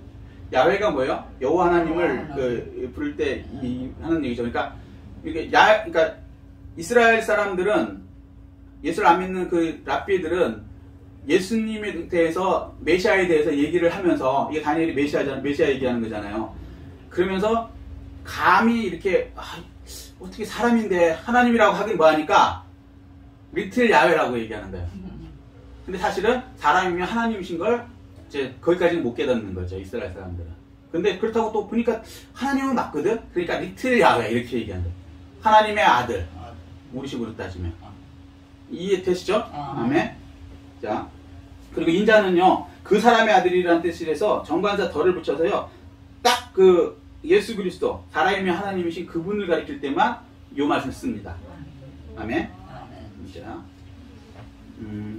S1: 야훼가 뭐예요? 여호와 하나님을 부를 때 하는 얘기죠. 그러니까 이게 그러니까 이스라엘 사람들은 예수를 안 믿는 그 랍비들은 예수님에 대해서 메시아에 대해서 얘기를 하면서 이게 다니엘이 메시아 얘기하는 거잖아요. 그러면서 감히 이렇게 어떻게 사람인데 하나님이라고 하긴 뭐하니까 리틀 야훼라고 얘기하는 거예요. 근데 사실은 사람이면 하나님이신 걸 이제 거기까지는 못 깨닫는 거죠, 이스라엘 사람들은. 근데 그렇다고 또 보니까 하나님은 맞거든? 그러니까 리틀 야훼 이렇게 얘기한다. 하나님의 아들. 우리식으로 따지면. 이해되시죠? 아멘. 자, 그리고 인자는요, 그 사람의 아들이라는 뜻이라서 정관사 덜을 붙여서요, 딱 그 예수 그리스도, 살아있는 하나님이신 그분을 가리킬 때만 요 말씀을 씁니다. 아멘. 자,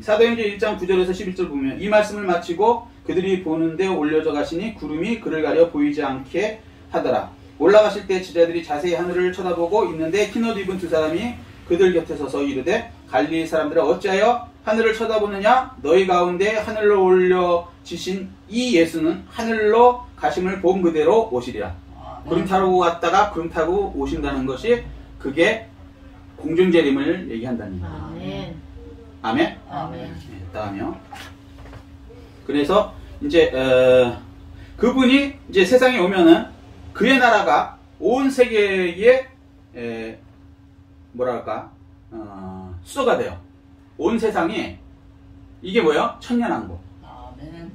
S1: 사도행전 1장 9절에서 11절 보면 이 말씀을 마치고 그들이 보는데 올려져 가시니 구름이 그를 가려 보이지 않게 하더라. 올라가실 때 제자들이 자세히 하늘을 쳐다보고 있는데 흰옷 입은 두 사람이 그들 곁에 서서 이르되 갈릴리 사람들아 어찌하여 하늘을 쳐다보느냐? 너희 가운데 하늘로 올려지신 이 예수는 하늘로 가심을 본 그대로 오시리라. 구름 타고 왔다가 구름 타고 오신다는 것이 그게 공중재림을 얘기한다는 거예요.
S2: 아멘.
S1: 아멘?
S2: 아멘.
S1: 네, 다음이요. 그래서 이제 그분이 이제 세상에 오면은 그의 나라가 온 세계에 뭐랄까 수도가 돼요. 온 세상이 이게 뭐예요? 천년왕국.
S3: 아멘.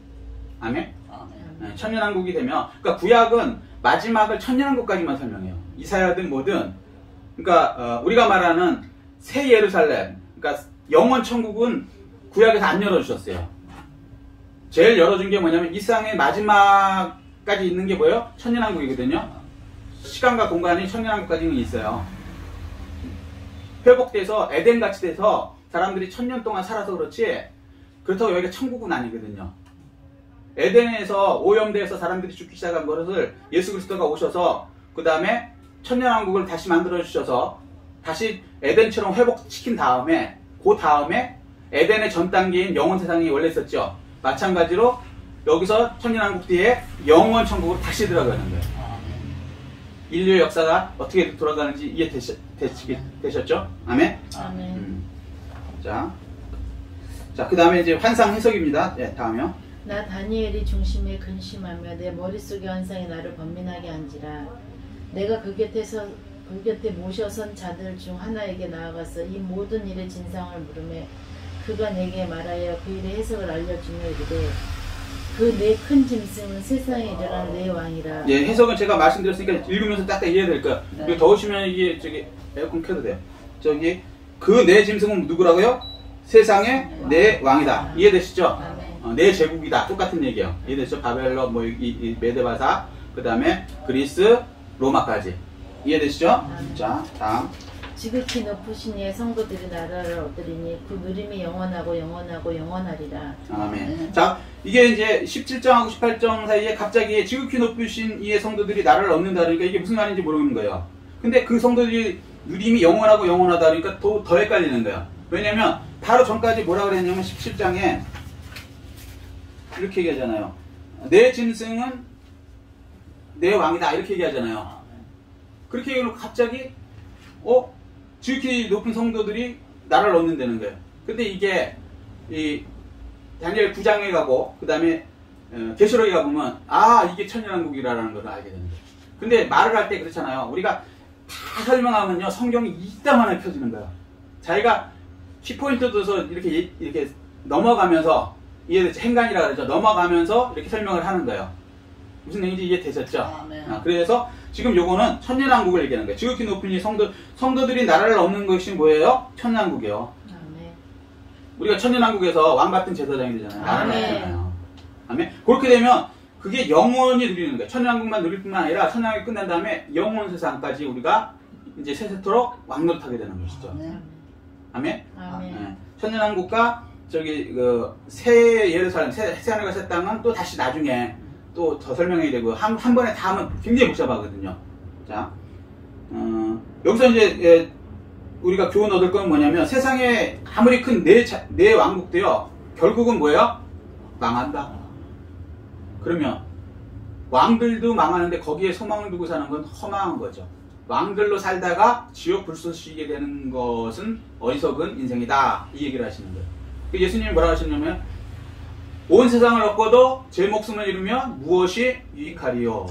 S1: 아멘?
S3: 아멘.
S1: 네, 천년왕국이 되면 그러니까 구약은 마지막을 천년왕국까지만 설명해요. 이사야든 뭐든. 그러니까 우리가 말하는 새 예루살렘, 그러니까 영원 천국은 구약에서 안 열어주셨어요. 제일 열어준 게 뭐냐면 이 세상의 마지막까지 있는 게 뭐예요? 천년왕국이거든요. 시간과 공간이 천년왕국까지는 있어요. 회복돼서 에덴같이 돼서 사람들이 1000년 동안 살아서 그렇지 그렇다고 여기가 천국은 아니거든요. 에덴에서 오염돼서 사람들이 죽기 시작한 것을 예수 그리스도가 오셔서 그 다음에 천년왕국을 다시 만들어 주셔서 다시 에덴처럼 회복시킨 다음에 그 다음에 에덴의 전 단계인 영원 세상이 원래 있었죠. 마찬가지로 여기서 천년왕국 뒤에 영원 천국으로 다시 들어가는 거예요. 인류의 역사가 어떻게 돌아가는지 이해되셨죠? 아멘?
S2: 아멘.
S1: 자, 그 다음에 이제 환상 해석입니다. 네, 다음이요.
S2: 나 다니엘이 중심에 근심하며 내 머릿속의 환상이 나를 번민하게 한지라. 내가 그 곁에 모셔선 자들 중 하나에게 나아가서 이 모든 일의 진상을 물으매 그가 내게 말하여 그 일의 해석을 알려주며 이르되 그 내 큰 짐승은 세상에 일어난 내 왕이라.
S1: 예, 해석은 제가 말씀드렸으니까 읽으면서 딱딱 이해될 거예요.
S2: 네.
S1: 그리고 더우시면 이게 저기 에어컨 켜도 돼요. 저기 그 내 짐승은 누구라고요? 세상의 내 왕이다. 이해되시죠?
S2: 아멘.
S1: 내 제국이다. 똑같은 얘기예요. 이해되시죠? 바벨론, 뭐 이 메데바사, 그 다음에 그리스, 로마까지. 이해되시죠?
S2: 아멘.
S1: 자, 다음.
S2: 지극히 높으신 이의 성도들이 나라를 얻으리니 그 누림이 영원하고 영원하고 영원하리라.
S1: 아멘. 자, 이게 이제 17장하고 18장 사이에 갑자기 지극히 높으신 이의 성도들이 나라를 얻는다 그러니까 이게 무슨 말인지 모르는 거예요. 근데 그 성도들이 누림이 영원하고 영원하다 그러니까 더 헷갈리는 거예요. 왜냐면 바로 전까지 뭐라 그랬냐면 17장에 이렇게 얘기하잖아요. 내 짐승은 내 왕이다 이렇게 얘기하잖아요. 그렇게 얘기하면 갑자기 지극히 높은 성도들이 나라를 얻는다는 거예요. 근데 이게 이 다니엘 9장에 가고 그 다음에 계시록에 가보면 이게 천년왕국이라는 걸 알게 되는 거예요. 근데 말을 할 때 그렇잖아요. 우리가 다 설명하면요 성경이 이따만하게 펴지는 거예요. 자기가 키포인트 둬서 이렇게 넘어가면서 이해되죠? 행간이라 그러죠. 넘어가면서 이렇게 설명을 하는 거예요. 무슨 얘기인지 이해되셨죠? 그래서 지금 요거는 천년왕국을 얘기하는 거예요. 지극히 높은 이 성도들이 나라를 얻는 것이 뭐예요? 천년왕국이에요.
S2: 아멘.
S1: 우리가 천년왕국에서 왕같은 제사장이 되잖아요. 나라를
S2: 아멘.
S1: 얻잖아요. 아멘. 그렇게 되면 그게 영원히 누리는 거예요. 천년왕국만 누릴 뿐만 아니라 천년왕국이 끝난 다음에 영원 세상까지 우리가 이제 세세토록 왕노릇하게 되는 것이죠. 아멘.
S2: 아멘.
S1: 네. 천년왕국과 저기 새 예루살렘, 새 하늘과 새 땅은 또 다시 나중에 또 더 설명해야 되고 한 번에 다 하면 굉장히 복잡하거든요. 자, 여기서 이제 우리가 교훈 얻을 건 뭐냐면 세상에 아무리 큰 내 왕국도요 결국은 뭐예요? 망한다. 그러면 왕들도 망하는데 거기에 소망을 두고 사는 건 허망한 거죠. 왕들로 살다가 지옥 불쏘시게 되는 것은 어리석은 인생이다. 이 얘기를 하시는 거예요. 예수님이 뭐라고 하셨냐면 온 세상을 얻고도 제 목숨을 잃으면 무엇이 유익하리요.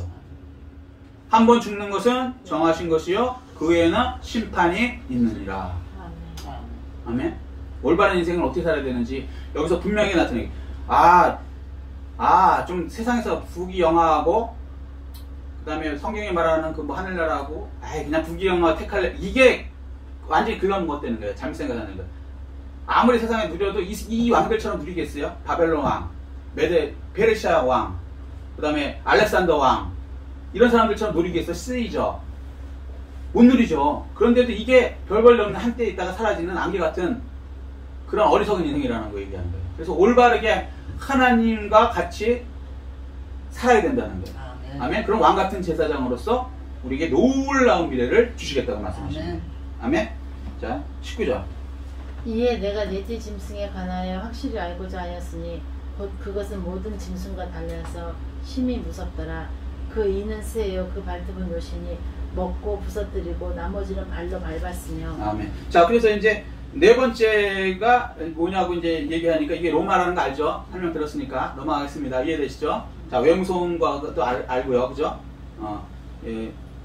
S1: 한 번 죽는 것은 정하신 것이요 그 외에는 심판이 있느니라.
S2: 아멘.
S1: 아멘. 올바른 인생을 어떻게 살아야 되는지 여기서 분명히 나타내요. 좀 세상에서 부귀영화하고 그 다음에 성경에 말하는 그 뭐 하늘나라하고 그냥 부귀영화 택할래, 이게 완전히 그런 것 되는 거예요. 잘못 생각하는 거예요. 아무리 세상에 누려도 이 왕들처럼 누리겠어요? 바벨론 왕, 페르시아 왕, 그 다음에 알렉산더 왕, 이런 사람들처럼 누리겠어? 쓰이죠. 못 누리죠. 그런데도 이게 별 볼일 없는 한때 있다가 사라지는 안개 같은 그런 어리석은 인생이라는 거 얘기하는 거예요. 그래서 올바르게 하나님과 같이 살아야 된다는 거예요. 아멘. 그럼 왕 같은 제사장으로서 우리에게 놀라운 미래를 주시겠다고 말씀하십니다. 아멘. 자, 19절.
S2: 이에 내가 넷째 짐승에 관하여 확실히 알고자 하였으니 곧 그것은 모든 짐승과 달라서 심히 무섭더라. 그 이는 새요 그 발톱은 요시니 먹고 부서뜨리고 나머지는 발로 밟았으며. 아멘.
S1: 자, 그래서 이제 네 번째가 뭐냐고 이제 얘기하니까 이게 로마라는 거 알죠? 설명 들었으니까 넘어가겠습니다. 이해되시죠? 자, 왜 무서운 것도 알고요. 그죠?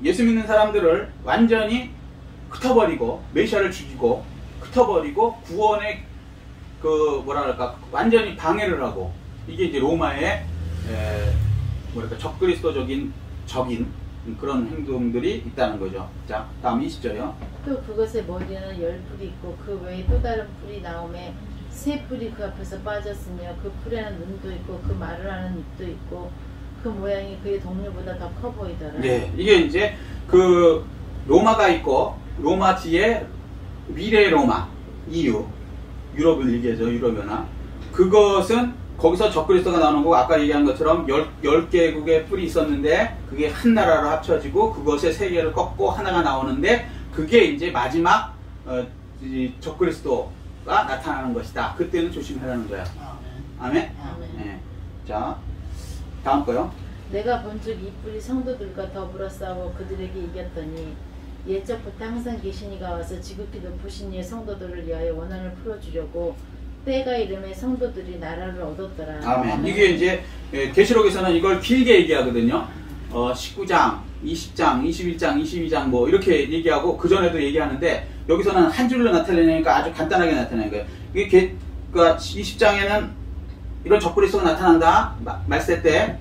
S1: 예수 믿는 사람들을 완전히 흩어버리고 메시아를 죽이고 흩어버리고 구원의 그 뭐라 그럴까 완전히 방해를 하고, 이게 이제 로마의 적그리스도적인 적인 그런 행동들이 있다는 거죠. 자, 다음 20절이요.
S2: 또 그것의 머리에는 10뿔이 있고 그 외에 또 다른 뿔이 나오매 세 뿔이 그 앞에서 빠졌으며 그 뿔에는 눈도 있고 그 말을 하는 입도 있고 그 모양이 그의 동료보다 더 커 보이더라.
S1: 네, 이게 이제 그 로마가 있고 로마 뒤에 미래 로마 EU 유럽을 얘기하죠. 유럽연합. 그것은 거기서 적그리스도가 나오는 거고, 아까 얘기한 것처럼 10개국의 뿔이 있었는데 그게 한 나라로 합쳐지고 그것의 세 개를 꺾고 하나가 나오는데 그게 이제 마지막 적그리스도가 나타나는 것이다. 그때는 조심하라는 거야. 아멘? 네. 자, 다음 거요.
S2: 내가 본즉 이 뿔이 성도들과 더불어 싸워 그들에게 이겼더니 옛적부터 항상 계신 이가 와서 지극히 높으신 이의 성도들을 위하여 원한을 풀어주려고 때가 이름에 성도들이 나라를 얻었더라.
S1: 아멘. 이게 이제 계시록에서는 이걸 길게 얘기하거든요. 19장, 20장, 21장, 22장 뭐 이렇게 얘기하고 그 전에도 얘기하는데 여기서는 한 줄로 나타내니까 아주 간단하게 나타내는 거예요. 이게 그러니까 20장에는 이런 적그리스도가 나타난다. 말세 때.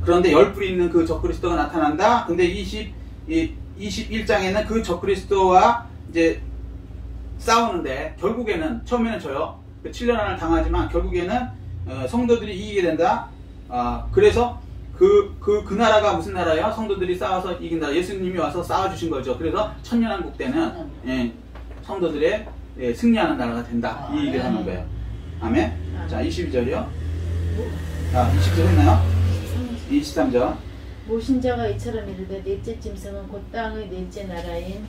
S1: 그런데 10뿔이 있는 그 적그리스도가 나타난다. 근데 21장에는 그 적그리스도와 이제 싸우는데 결국에는 처음에는 져요. 7년한을 당하지만 결국에는 성도들이 이기게 된다. 그래서 그 나라가 무슨 나라예요? 성도들이 싸워서 이긴 나라. 예수님이 와서 싸워주신 거죠. 그래서 천년왕국 때는 성도들의 승리하는 나라가 된다. 이 얘기를 하는 거예요. 아멘. 자, 22절이요. 20절 했나요? 23절.
S2: 모신자가 이처럼 이르되 넷째 짐승은 곧 땅의 넷째 나라인데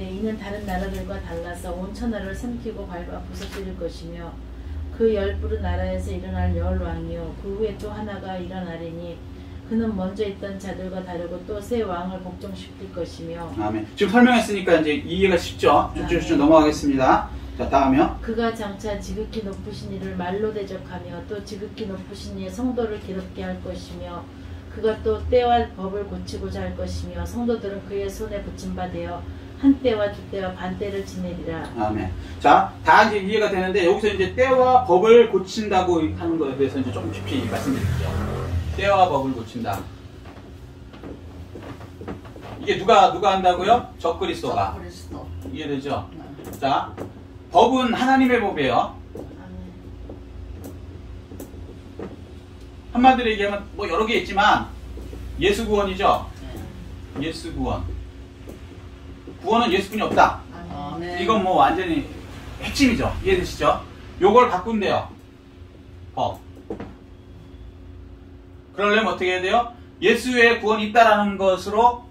S2: 이는 다른 나라들과 달라서 온 천하를 삼키고 밟아 부서뜨릴 것이며 그 10뿔은 나라에서 일어날 왕이요 그 후에 또 하나가 일어나리니 그는 먼저 있던 자들과 다르고 또 새 왕을 복종시킬 것이며.
S1: 아멘. 지금 설명했으니까 이제 이해가 쉽죠? 쭉쭉쭉 넘어가겠습니다. 자, 다음이요.
S2: 그가 장차 지극히 높으신 이를 말로 대적하며 또 지극히 높으신 이의 성도를 괴롭게 할 것이며 그가 또 때와 법을 고치고자 할 것이며 성도들은 그의 손에 붙임 바 되어 한 때와 두 때와 반 때를 지내리라.
S1: 아멘. 자, 다 이제 이해가 되는데 여기서 이제 때와 법을 고친다고 하는 것에 대해서 이제 조금 깊이 말씀드릴게요. 때와 법을 고친다. 이게 누가 한다고요? 적그리스도가. 이해되죠? 자, 법은 하나님의 법이에요. 한마디로 얘기하면 뭐 여러 개 있지만 예수 구원이죠. 예수 구원. 구원은 예수뿐이 없다. 이건 뭐 완전히 핵심이죠. 이해되시죠? 요걸 바꾼대요. 법. 그러려면 어떻게 해야 돼요? 예수의 구원이 있다라는 것으로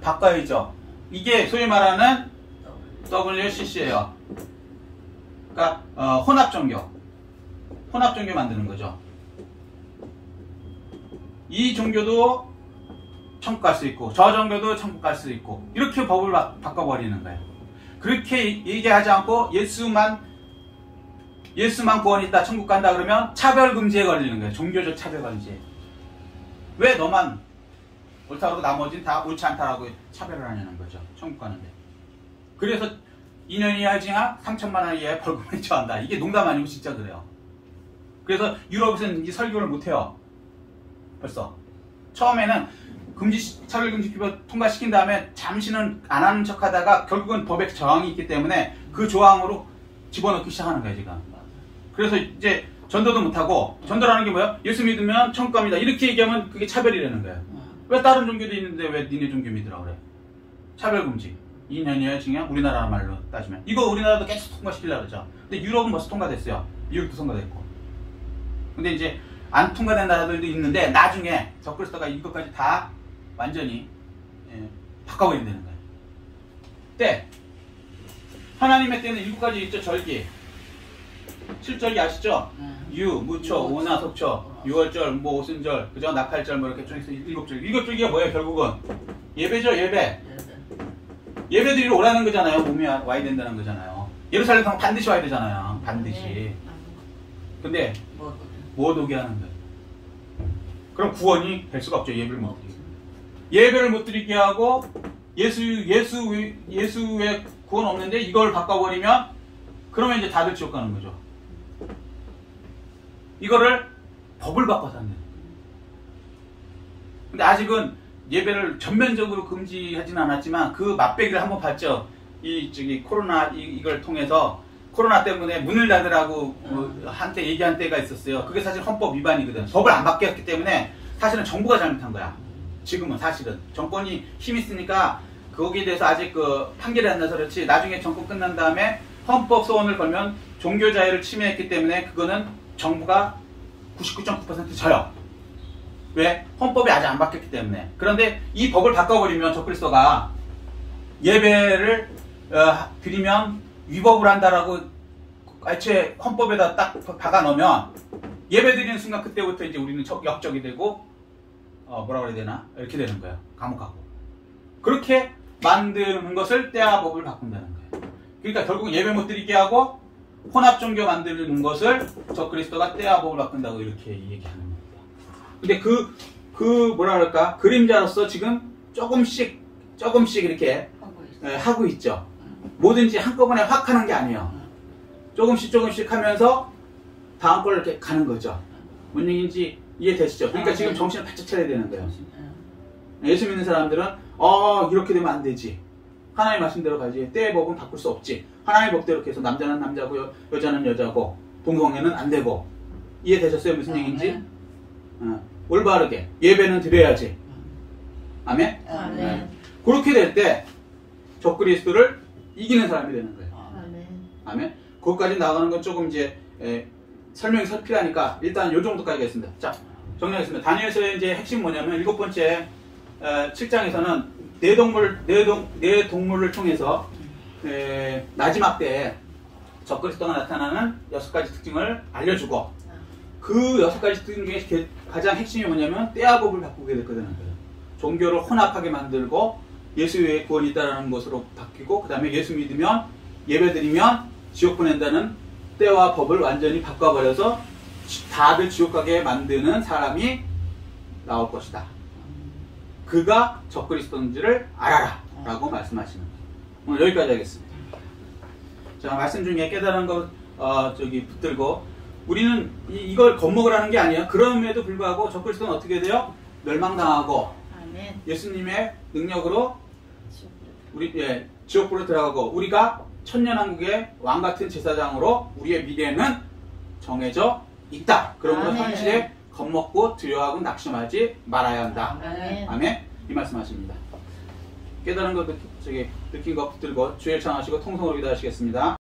S1: 바꿔야죠. 이게 소위 말하는 WCC예요. 그러니까 혼합종교. 혼합종교 만드는 거죠. 이 종교도 천국 갈 수 있고 저 종교도 천국 갈 수 있고 이렇게 법을 바꿔버리는 거예요. 그렇게 얘기하지 않고 예수만 구원이 있다 천국 간다 그러면 차별금지에 걸리는 거예요. 종교적 차별금지에. 왜 너만 옳다 그러고 나머지는 다 옳지 않다라고 차별을 하냐는 거죠. 천국 가는데. 그래서 2년 이하 징역 3천만 원 이하의 벌금에 처한다. 이게 농담 아니고 진짜 그래요. 그래서 유럽에서는 이 설교를 못해요. 벌써 처음에는 차별금지법을 통과시킨 다음에 잠시는 안 하는 척하다가 결국은 법에 저항이 있기 때문에 그 조항으로 집어넣기 시작하는 거예요 지금. 그래서 이제 전도도 못하고, 전도라는 게 뭐야? 예수 믿으면 천국 갑니다 이렇게 얘기하면 그게 차별이라는 거예요. 왜 다른 종교도 있는데 왜 니네 종교 믿으라 그래? 차별금지 2년 이하의 징역, 우리나라 말로 따지면 이거 우리나라도 계속 통과시키려고 그러죠. 근데 유럽은 벌써 통과됐어요. 미국도 통과됐고. 근데 이제 안 통과된 나라들도 있는데 나중에 적그리스도가 이것까지 다 완전히 바꿔버린다는 거예요. 때 하나님의 때는 7가지 있죠. 절기 7절기 아시죠? 유, 무초, 오나, 속초, 유월절, 뭐 오순절, 그죠? 낙할절 뭐 이렇게 쭉 있어. 7절기. 7절기가 뭐예요 결국은? 예배죠. 예배. 예배드리러 오라는 거잖아요. 몸이 와야 된다는 거잖아요. 예루살렘 가면 반드시 와야 되잖아요. 반드시. 근데 못 오게 하는 거예요. 그럼 구원이 될 수가 없죠. 예배를 못 드리게. 예배를 못 드리게 하고 예수의 구원 없는데 이걸 바꿔버리면 그러면 이제 다들 지옥 가는 거죠. 이거를 법을 바꿔서 한대요. 근데 아직은 예배를 전면적으로 금지하지는 않았지만 그 맛배기를 한번 봤죠. 코로나 이걸 통해서 코로나 때문에 문을 닫으라고 한때 얘기한 때가 있었어요. 그게 사실 헌법 위반이거든. 법을 안 바뀌었기 때문에 사실은 정부가 잘못한 거야. 지금은 사실은 정권이 힘이 있으니까 거기에 대해서 아직 그 판결이 안 나서 그렇지, 나중에 정권 끝난 다음에 헌법 소원을 걸면 종교 자유를 침해했기 때문에 그거는 정부가 99.9% 져요. 왜? 헌법이 아직 안 바뀌었기 때문에. 그런데 이 법을 바꿔버리면 적그리스도가 예배를 드리면 위법을 한다라고 애초에 헌법에다 딱 박아 넣으면 예배 드리는 순간 그때부터 이제 우리는 역적이 되고 뭐라 그래야 되나? 이렇게 되는 거예요. 감옥 가고. 그렇게 만드는 것을 때와 법을 바꾼다는 거예요. 그러니까 결국 예배 못 드리게 하고 혼합 종교 만드는 것을 적그리스도가 때와 법을 바꾼다고 이렇게 얘기하는 겁니다. 근데 뭐라 그럴까? 그림자로서 지금 조금씩 이렇게 하고 있죠. 뭐든지 한꺼번에 확 하는 게 아니에요. 조금씩 하면서 다음 걸 이렇게 가는 거죠. 뭔 얘기인지 이해되시죠? 그러니까 지금 정신을 바짝 차려야 되는 거예요. 예수 믿는 사람들은 이렇게 되면 안 되지. 하나님의 말씀대로 가지. 때의 법은 바꿀 수 없지. 하나님의 법대로 계속 남자는 남자고 여자는 여자고 동성애는 안 되고. 이해되셨어요? 무슨 얘기인지? 올바르게 예배는 드려야지. 아멘?
S2: 아멘.
S1: 그렇게 될 때 적그리스도를 이기는 사람이 되는 거예요.
S2: 아멘.
S1: 아멘. 거기까지 나가는 건 조금 이제 설명이 필요하니까 일단 요 정도까지 하겠습니다. 자, 정리하겠습니다. 다니엘서의 이제 핵심 뭐냐면 7번째 7장에서는 네 동물을 통해서 마지막 때에 적그리스도가 나타나는 6가지 특징을 알려주고, 그 6가지 특징 중에 가장 핵심이 뭐냐면 때와 법을 바꾸게 됐거든요. 종교를 혼합하게 만들고 예수 외에 구원이 있다는 것으로 바뀌고, 그 다음에 예수 믿으면 예배드리면 지옥 보낸다는 때와 법을 완전히 바꿔버려서 다들 지옥 가게 만드는 사람이 나올 것이다. 그가 적그리스도인지를 알아라 라고 말씀하시는 거예요. 오늘 여기까지 하겠습니다. 자, 말씀 중에 깨달은 거 붙들고, 우리는 이걸 겁먹으라는 게 아니에요. 그럼에도 불구하고 적그리스도는 어떻게 돼요? 멸망당하고
S2: 아멘.
S1: 예수님의 능력으로 지옥불로 들어가고, 우리가 천년왕국의 왕같은 제사장으로 우리의 미래는 정해져 있다. 그러므로 현실에 겁먹고 두려워하고 낙심하지 말아야 한다.
S2: 아멘.
S1: 아멘. 이 말씀하십니다. 깨달은 거 느낀 거 붙들고 주의 찬하시고 통성으로 기도하시겠습니다.